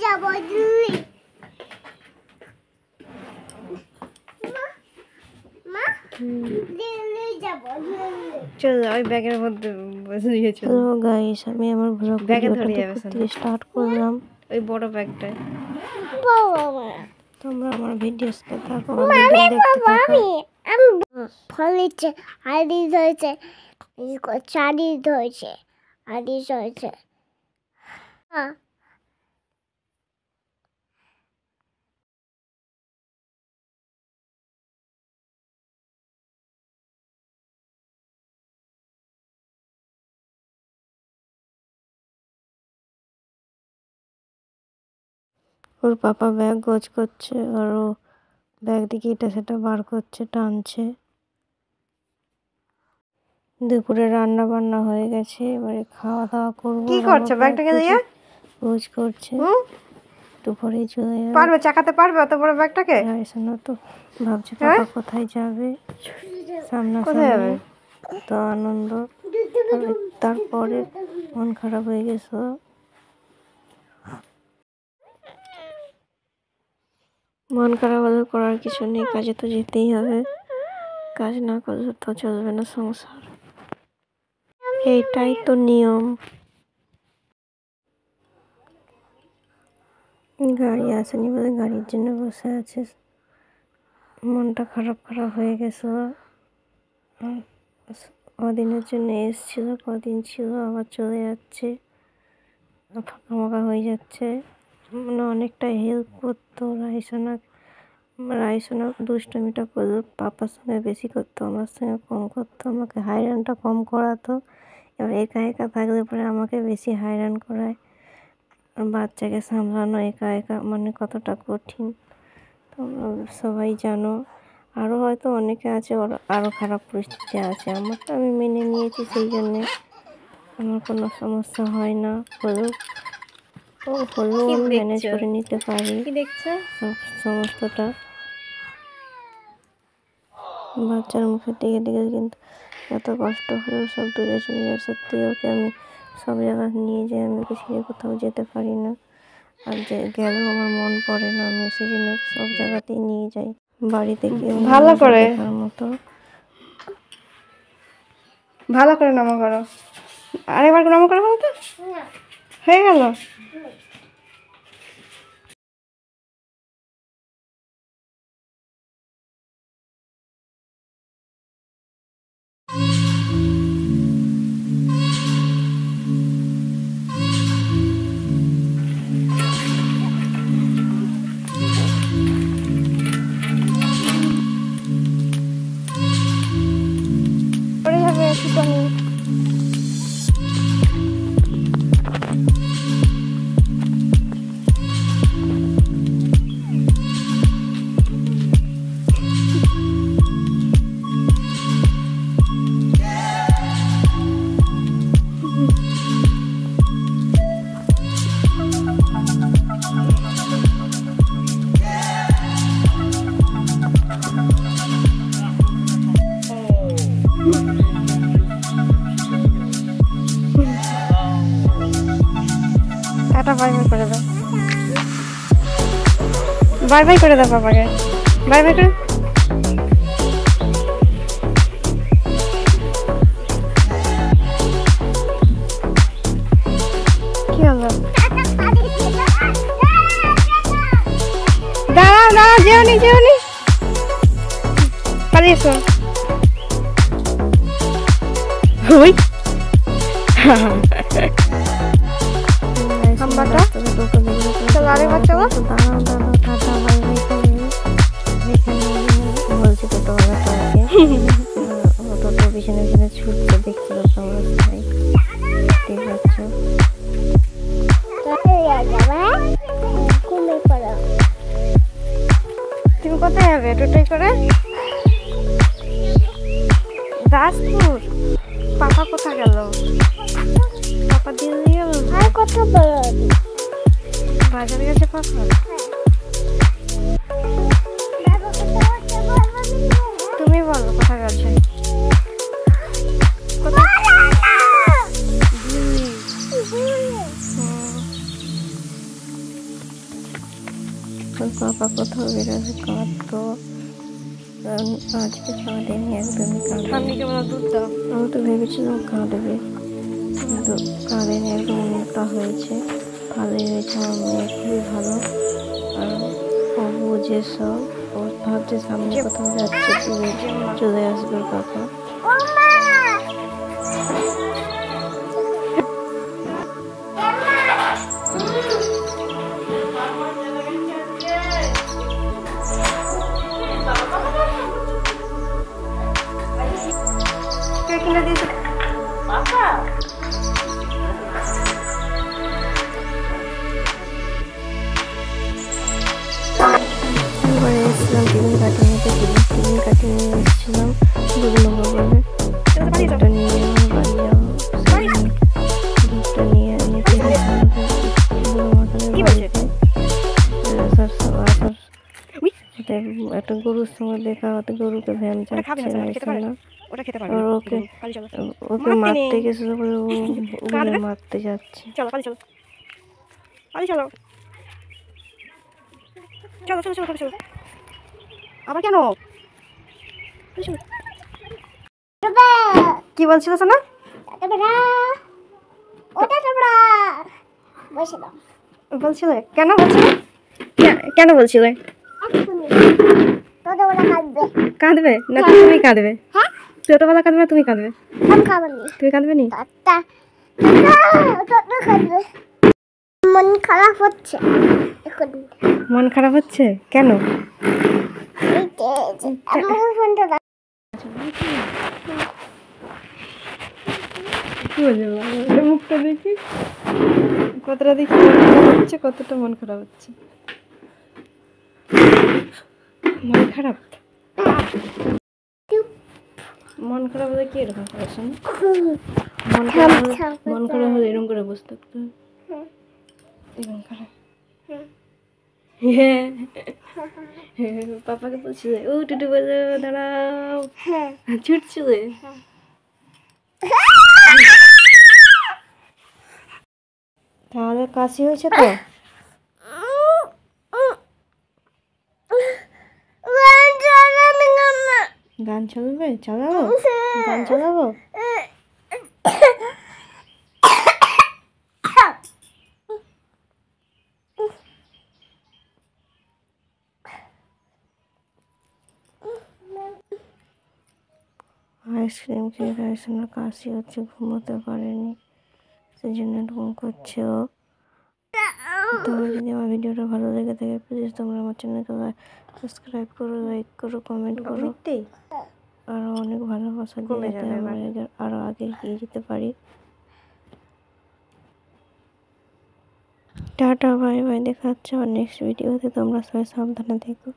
যাবো দিল্লি। মা দিল্লি যাবো দিল্লি। চলো ওই ব্যাগের মধ্যে বসে নিয়ে চলো। হ্যালো গাইস, আমি আমার ব্লগ ভিডিওটা স্টার্ট করলাম। ওই বড় ব্যাগটায় বাবা তোমরা আমার ভিডিও দেখতে থাকো। আমি ফলেছে হাড়ি ধরেছে, চারি ধরেছে, হাড়ি ধরেছে। ওর পাপা ব্যাগ গোছ করছে আর ও ব্যাগ থেকে এটা সেটা বার করছে, টানছে। দুপুরে রান্না বান্না হয়ে গেছে, এবারে খাওয়া দাওয়া করবো। কি করছো ব্যাগটাকে দিয়ে? গোছ করছে। দুপুরে চলে যাবে। পারবে চাকাতে পারবে অত বড় ব্যাগটাকে? শোনো তো, ভাবছি পাপা কোথায় যাবে, সামনাসামনি তো আনন্দ। তারপরে মন খারাপ হয়ে গেছে। মন খারাপ হলে করার কিছু নেই, কাজে তো যেতেই হবে। কাজ না করলে তো চলবে না সংসার, এইটাই তো নিয়ম। গাড়ি আসেনি বলে গাড়ির জন্য বসে আছে। মনটা খারাপ খারাপ হয়ে গেছে। কদিনের জন্য এসছিল, কদিন ছিল, আবার চলে যাচ্ছে, ফাঁকা ফাঁকা হয়ে যাচ্ছে। মানে অনেকটা হেল্প করতো রাইসোনা দুষ্টমিটা করলো, পাপার সঙ্গে বেশি করতো, আমার সঙ্গে কম করতো, আমাকে হাইরানটা কম করাতো। এবার একা একা থাকলে পরে আমাকে বেশি হাইরান করায়। বাচ্চাকে সামলানো একা একা মানে কতটা কঠিন তোমরা সবাই জানো। আরও হয়তো অনেকে আছে, ওর আরও খারাপ পরিস্থিতি আছে। আমারটা আমি মেনে নিয়েছি, সেই জন্যে আমার কোনো সমস্যা হয় না। হলেও আমি ম্যানেজ করে নিতে পারি সমস্তটা। বাচ্চার মুখে দেখে দেখে কিন্তু এত কষ্ট হলেও সব দূরে চলে যায়। সত্যি ওকে আমি সব জায়গায় নিয়ে যাই, আমি ওকে ছেড়ে কোথাও যেতে পারি না। আর যে গেলেও আমার মন পড়ে না, আমি সেই জন্য সব জায়গাতেই নিয়ে যাই। বাড়িতে কেউ ভালো করে দেখার মতো। ভালো করে নামা করো, আরেকবার নামা করো তো হয়ে গেল। পড়ে যাবে একটুখানি। টাটা বাই বাই করে দাও, বাই বাই করে দাও পাপাকে, বাই বাই করে। কি হলো? দাঁড়াও দাঁড়াও, যেওনি যেওনি, পালিয়েছো। ওই হাম্বাটা চলো আরেকবার চলো। দাঁড়াও দাঁড়াও, টাটা বাই বাই করে বলছি তো তোমরা তোমাকে। টোটো পিছনে পিছনে ছুটছে, দেখছিল তোমরা সবাই, ঠিক আছে। তুমি কোথায় যাবে টোটোয় করে? দাসপুর? পাপা কোথায় গেল? পাপা দিল্লি গেল? আর কত বড় বাজারে গেছে পাপা? তুমি বলো কোথায় গেছে? দিল্লি। ওর পাপা কোথাও বেরোবে কাঁদতো, আজকে কাঁদেনি, একদমই কাঁদেনি। দুধ দাও। আমি তো ভেবেছিলাম কাঁদবে, কিন্তু কাঁদেনি, একদম উল্টা হয়েছে। ভালোই হয়েছে, আমার মেয়ে খুবই ভালো। আর ও বুঝে সব, ও ভাবছে সামনে কোথাও যাচ্ছে, দূরে চলে আসবে ওর পাপা। কে কিনে দিয়েছে? এবারে এসেছিলাম টিফিন কাটিং নিতে, টিফিন কাটিং নিয়ে এসেছিলাম 2 নম্বর বলে। দুধটা নিয়ে আমার বাড়ি যাবো, দুধটা নিয়ে নিতে একটা গরুর সঙ্গে দেখা হতে, গরুকে ভ্যান যাচ্ছে না, ওকে ওকে মারতে গেছে, মারতে যাচ্ছে। চলো চলো চলো চলো চলো চলো চলো। আবার কেন? কি বলছিল সোনা? বলছিল কেন? বলছিল কেন? বলছিল কাঁদবে না তুমি কাঁদবে? ছোটবেলা কাঁদবে না তুমি কাঁদবে? তুমি কাঁদবে নি? মন খারাপ হচ্ছে এখন। মন খারাপ হচ্ছে কেন? কি বলবো, মুখটা দেখি, কতটা দেখি মন খারাপ হচ্ছে, কতটা মন খারাপ হচ্ছে। মন খারাপ, মন খারাপ হলে কি এরকম করে? মন খারাপ হলে এরকম করে বসে থাকতে হবে, এরকম করে। পাপাকে বলছিল ও টুটু বলে দাঁড়াও, ছুটছিল। তাহলে কাশি হয়েছে তো? গান চলবে? চালাবো গান চালাবো। আইসক্রিম খেয়ে রাইসানোর কাশি হচ্ছে, ঘুমোতে পারেনি, সেই জন্য এরকম করছে ও। তোমরা যদি আমার ভিডিওটা ভালো লেগে থাকে প্লিজ তোমরা আমার চ্যানেলকে সাবস্ক্রাইব করো, লাইক করো, কমেন্ট করো। আরও অনেক ভালোবাসা দিয়ে যাতে আমরা আরও আগে এগিয়ে যেতে পারি। টাটা বাই বাই, দেখা হচ্ছে আমার নেক্সট ভিডিওতে। তোমরা সবাই সাবধানে থেকো।